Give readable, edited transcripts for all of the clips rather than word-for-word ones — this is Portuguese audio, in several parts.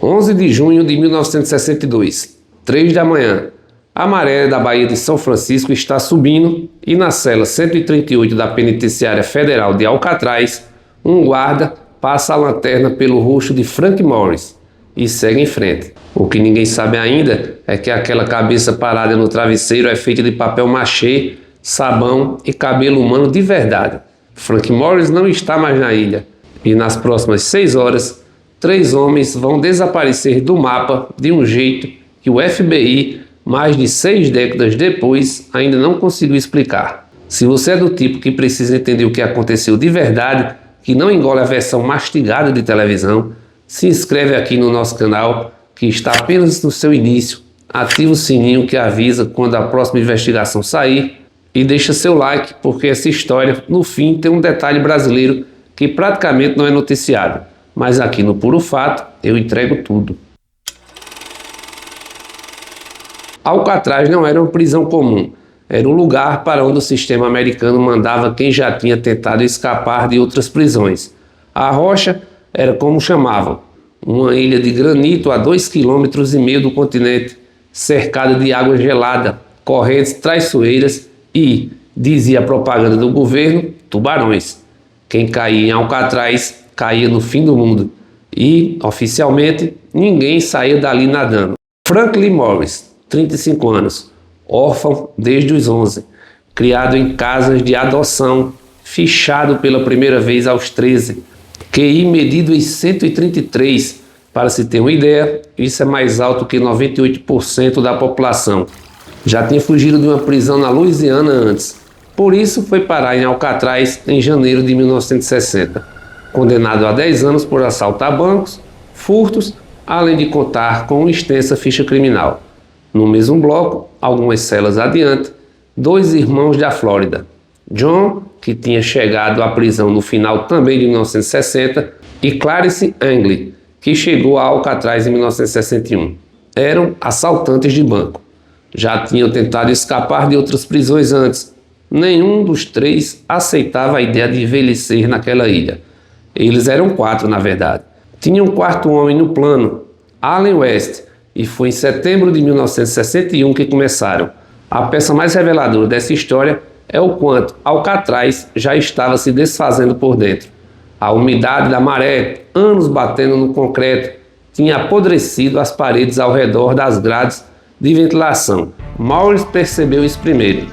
11 de junho de 1962, 3 da manhã. A maré da Baía de São Francisco está subindo e na cela 138 da Penitenciária Federal de Alcatraz, um guarda passa a lanterna pelo rosto de Frank Morris e segue em frente. O que ninguém sabe ainda é que aquela cabeça parada no travesseiro é feita de papel machê, sabão e cabelo humano de verdade. Frank Morris não está mais na ilha e nas próximas 6 horas, 3 homens vão desaparecer do mapa de um jeito que o FBI, mais de 6 décadas depois, ainda não conseguiu explicar. Se você é do tipo que precisa entender o que aconteceu de verdade, que não engole a versão mastigada de televisão, se inscreve aqui no nosso canal, que está apenas no seu início, ativa o sininho que avisa quando a próxima investigação sair e deixa seu like, porque essa história, no fim, tem um detalhe brasileiro que praticamente não é noticiado, mas aqui no Puro Fato eu entrego tudo. Alcatraz não era uma prisão comum, era um lugar para onde o sistema americano mandava quem já tinha tentado escapar de outras prisões. A Rocha era como chamavam, uma ilha de granito a 2,5 km do continente, cercada de água gelada, correntes traiçoeiras e, dizia a propaganda do governo, tubarões. Quem caía em Alcatraz caía no fim do mundo e, oficialmente, ninguém saía dali nadando. Franklin Morris, 35 anos, órfão desde os 11, criado em casas de adoção, fichado pela primeira vez aos 13, QI medido em 133, para se ter uma ideia, isso é mais alto que 98% da população. Já tinha fugido de uma prisão na Louisiana antes, por isso foi parar em Alcatraz em janeiro de 1960, condenado a 10 anos por assaltar bancos, furtos, além de contar com uma extensa ficha criminal. No mesmo bloco, algumas celas adiante, 2 irmãos da Flórida, John, que tinha chegado à prisão no final também de 1960, e Clarence Angley, que chegou a Alcatraz em 1961. Eram assaltantes de banco. Já tinham tentado escapar de outras prisões antes. Nenhum dos 3 aceitava a ideia de envelhecer naquela ilha. Eles eram 4, na verdade. Tinha um 4º homem no plano, Allen West, e foi em setembro de 1961 que começaram. A peça mais reveladora dessa história é o quanto Alcatraz já estava se desfazendo por dentro. A umidade da maré, anos batendo no concreto, tinha apodrecido as paredes ao redor das grades de ventilação. Morris percebeu isso primeiro.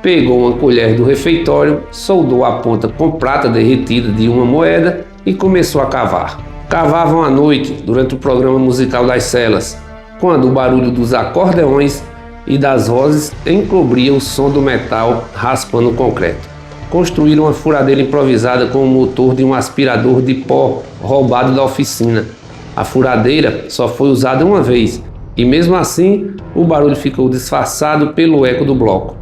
Pegou uma colher do refeitório, soldou a ponta com prata derretida de uma moeda e começou a cavar. Cavavam à noite, durante o programa musical das celas, quando o barulho dos acordeões e das vozes encobria o som do metal raspando o concreto. Construíram uma furadeira improvisada com o motor de um aspirador de pó roubado da oficina. A furadeira só foi usada uma vez, e mesmo assim o barulho ficou disfarçado pelo eco do bloco.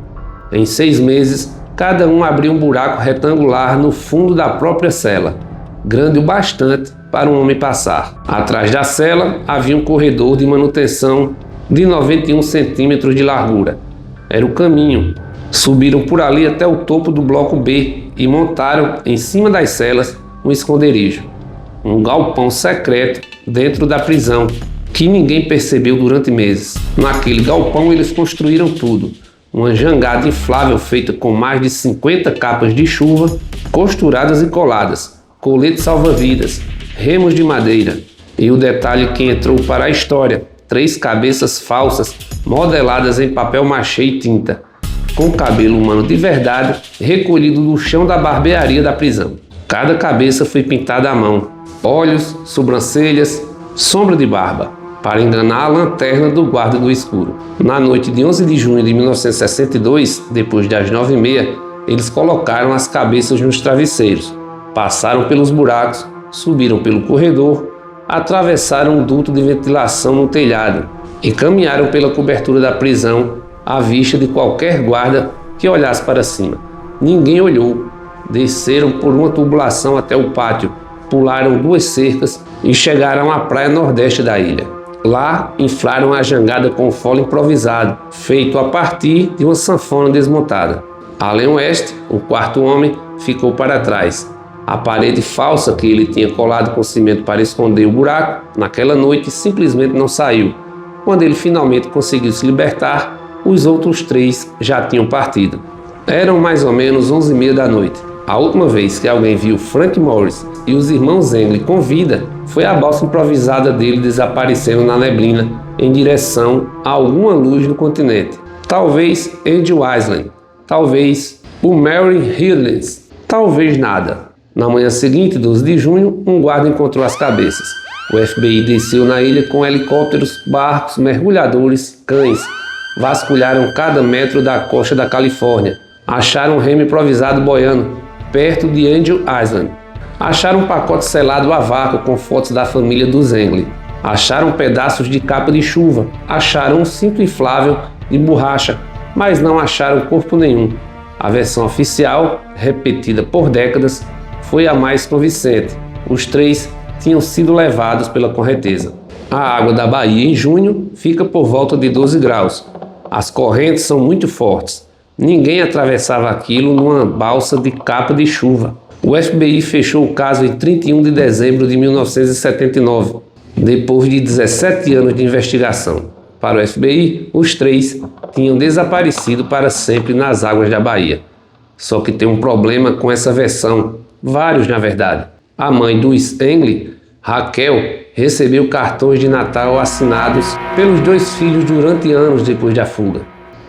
Em 6 meses, cada um abriu um buraco retangular no fundo da própria cela, grande o bastante para um homem passar. Atrás da cela havia um corredor de manutenção de 91 centímetros de largura. Era o caminho. Subiram por ali até o topo do bloco B e montaram em cima das celas um esconderijo, um galpão secreto dentro da prisão, que ninguém percebeu durante meses. Naquele galpão eles construíram tudo. Uma jangada inflável feita com mais de 50 capas de chuva, costuradas e coladas, coletes salva-vidas, remos de madeira. E o detalhe que entrou para a história: 3 cabeças falsas modeladas em papel machê e tinta, com cabelo humano de verdade recolhido do chão da barbearia da prisão. Cada cabeça foi pintada à mão, olhos, sobrancelhas, sombra de barba, para enganar a lanterna do guarda do escuro. Na noite de 11 de junho de 1962, depois das 9h30, eles colocaram as cabeças nos travesseiros, passaram pelos buracos, subiram pelo corredor, atravessaram um duto de ventilação no telhado e caminharam pela cobertura da prisão à vista de qualquer guarda que olhasse para cima. Ninguém olhou. Desceram por uma tubulação até o pátio, pularam 2 cercas e chegaram à praia nordeste da ilha. Lá, inflaram a jangada com fole improvisado, feito a partir de uma sanfona desmontada. Allen West, o 4º homem, ficou para trás. A parede falsa que ele tinha colado com cimento para esconder o buraco, naquela noite simplesmente não saiu. Quando ele finalmente conseguiu se libertar, os outros 3 já tinham partido. Eram mais ou menos 11h30 da noite. A última vez que alguém viu Frank Morris e os irmãos Engel com vida foi a balsa improvisada dele desaparecendo na neblina em direção a alguma luz no continente. Talvez Angel Island, talvez o Mary Higgins, talvez nada. Na manhã seguinte, 12 de junho, um guarda encontrou as cabeças. O FBI desceu na ilha com helicópteros, barcos, mergulhadores, cães. Vasculharam cada metro da costa da Califórnia. Acharam um remo improvisado boiando, perto de Angel Island. Acharam um pacote selado a vácuo com fotos da família dos Engel. Acharam pedaços de capa de chuva. Acharam um cinto inflável de borracha, mas não acharam corpo nenhum. A versão oficial, repetida por décadas, foi a mais convincente. Os 3 tinham sido levados pela correnteza. A água da Bahia em junho fica por volta de 12 graus. As correntes são muito fortes. Ninguém atravessava aquilo numa balsa de capa de chuva. O FBI fechou o caso em 31 de dezembro de 1979, depois de 17 anos de investigação. Para o FBI, os 3 tinham desaparecido para sempre nas águas da Bahia. Só que tem um problema com essa versão. Vários, na verdade. A mãe dos Engel, Raquel, recebeu cartões de Natal assinados pelos 2 filhos durante anos depois da fuga.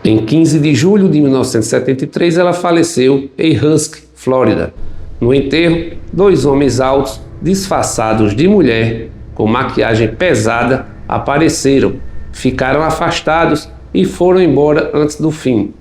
Em 15 de julho de 1973, ela faleceu em Husky, Flórida. No enterro, 2 homens altos, disfarçados de mulher, com maquiagem pesada, apareceram, ficaram afastados e foram embora antes do fim,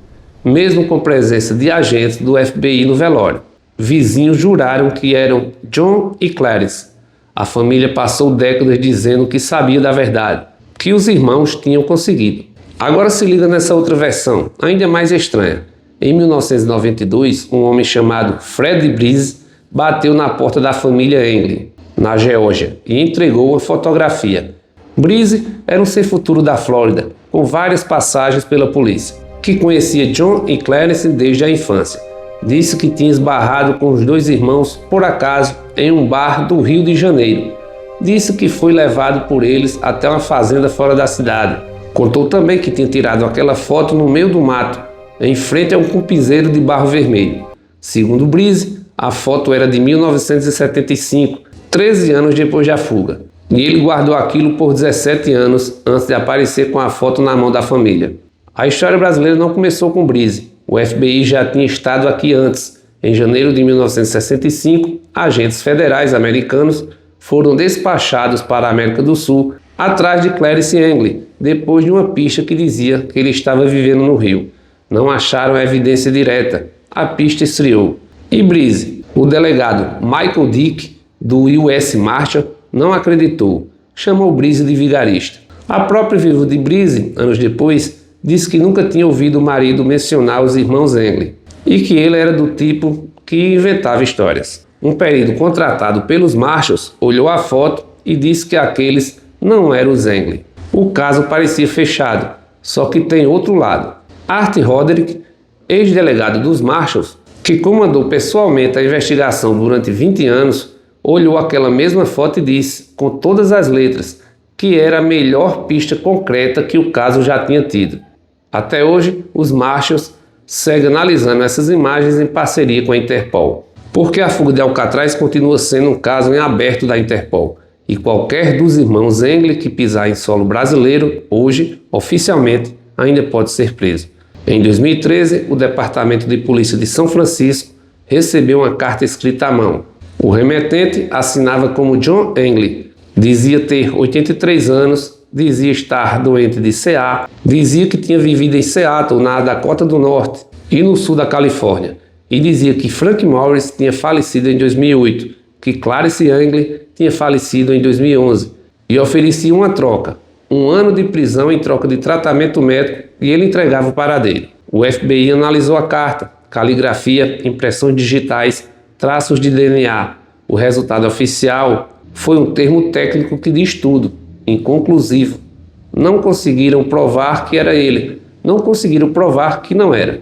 mesmo com presença de agentes do FBI no velório. Vizinhos juraram que eram John e Clarence. A família passou décadas dizendo que sabia da verdade, que os irmãos tinham conseguido. Agora se liga nessa outra versão, ainda mais estranha. Em 1992, um homem chamado Fred Breeze bateu na porta da família Engel, na Geórgia, e entregou uma fotografia. Breeze era um sem futuro da Flórida, com várias passagens pela polícia, que conhecia John e Clarence desde a infância. Disse que tinha esbarrado com os 2 irmãos por acaso em um bar do Rio de Janeiro. Disse que foi levado por eles até uma fazenda fora da cidade. Contou também que tinha tirado aquela foto no meio do mato, em frente a um cupizeiro de barro vermelho. Segundo Breeze, a foto era de 1975, 13 anos depois da fuga. E ele guardou aquilo por 17 anos antes de aparecer com a foto na mão da família. A história brasileira não começou com Breeze. O FBI já tinha estado aqui antes. Em janeiro de 1965, agentes federais americanos foram despachados para a América do Sul atrás de Clarence Engel, depois de uma pista que dizia que ele estava vivendo no Rio. Não acharam evidência direta. A pista esfriou. E Breeze, o delegado Michael Dick, do US Marshal, não acreditou. Chamou Breeze de vigarista. A própria viúva de Breeze, anos depois, disse que nunca tinha ouvido o marido mencionar os irmãos Engel e que ele era do tipo que inventava histórias. Um perito contratado pelos Marshalls olhou a foto e disse que aqueles não eram os Engel. O caso parecia fechado, só que tem outro lado. Art Roderick, ex-delegado dos Marshalls, que comandou pessoalmente a investigação durante 20 anos, olhou aquela mesma foto e disse, com todas as letras, que era a melhor pista concreta que o caso já tinha tido. Até hoje, os Marshalls seguem analisando essas imagens em parceria com a Interpol. Porque a fuga de Alcatraz continua sendo um caso em aberto da Interpol, e qualquer dos irmãos Engel que pisar em solo brasileiro, hoje, oficialmente, ainda pode ser preso. Em 2013, o Departamento de Polícia de São Francisco recebeu uma carta escrita à mão. O remetente assinava como John Engel, dizia ter 83 anos, dizia estar doente de CA, dizia que tinha vivido em Seattle, na Dakota do Norte e no sul da Califórnia, e dizia que Frank Morris tinha falecido em 2008, que Clarence Engel tinha falecido em 2011, e oferecia uma troca, 1 ano de prisão em troca de tratamento médico, e ele entregava o paradeiro. O FBI analisou a carta, caligrafia, impressões digitais, traços de DNA. O resultado oficial foi um termo técnico que diz tudo, inconclusivo. Não conseguiram provar que era ele, não conseguiram provar que não era.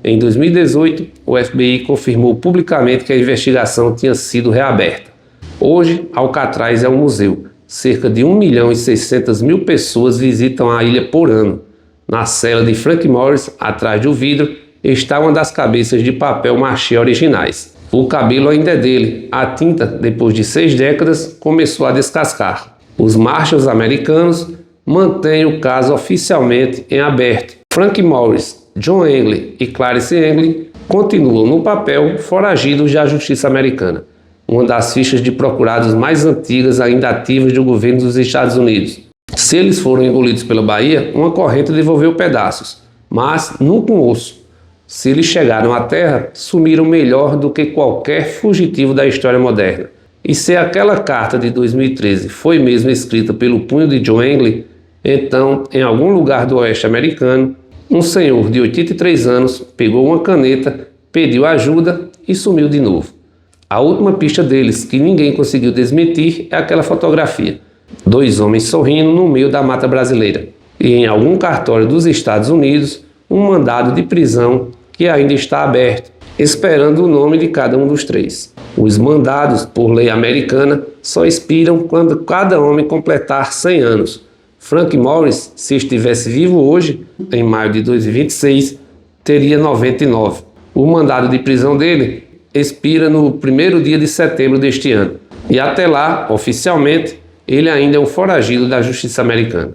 Em 2018, o FBI confirmou publicamente que a investigação tinha sido reaberta. Hoje, Alcatraz é um museu. Cerca de 1.600.000 pessoas visitam a ilha por ano. Na cela de Frank Morris, atrás do vidro, está uma das cabeças de papel machê originais. O cabelo ainda é dele. A tinta, depois de 6 décadas, começou a descascar. Os Marshalls americanos mantêm o caso oficialmente em aberto. Frank Morris, John Engle e Clarence Engle continuam no papel foragidos da justiça americana, uma das fichas de procurados mais antigas ainda ativas do governo dos Estados Unidos. Se eles foram engolidos pela Bahia, uma corrente devolveu pedaços, mas nunca um osso. Se eles chegaram à terra, sumiram melhor do que qualquer fugitivo da história moderna. E se aquela carta de 2013 foi mesmo escrita pelo punho de John Engle, então, em algum lugar do oeste americano, um senhor de 83 anos pegou uma caneta, pediu ajuda e sumiu de novo. A última pista deles, que ninguém conseguiu desmentir, é aquela fotografia. 2 homens sorrindo no meio da mata brasileira. E em algum cartório dos Estados Unidos, um mandado de prisão que ainda está aberto, esperando o nome de cada um dos 3. Os mandados, por lei americana, só expiram quando cada homem completar 100 anos. Frank Morris, se estivesse vivo hoje, em maio de 2026, teria 99. O mandado de prisão dele expira no 1º dia de setembro deste ano. E até lá, oficialmente, ele ainda é um foragido da justiça americana.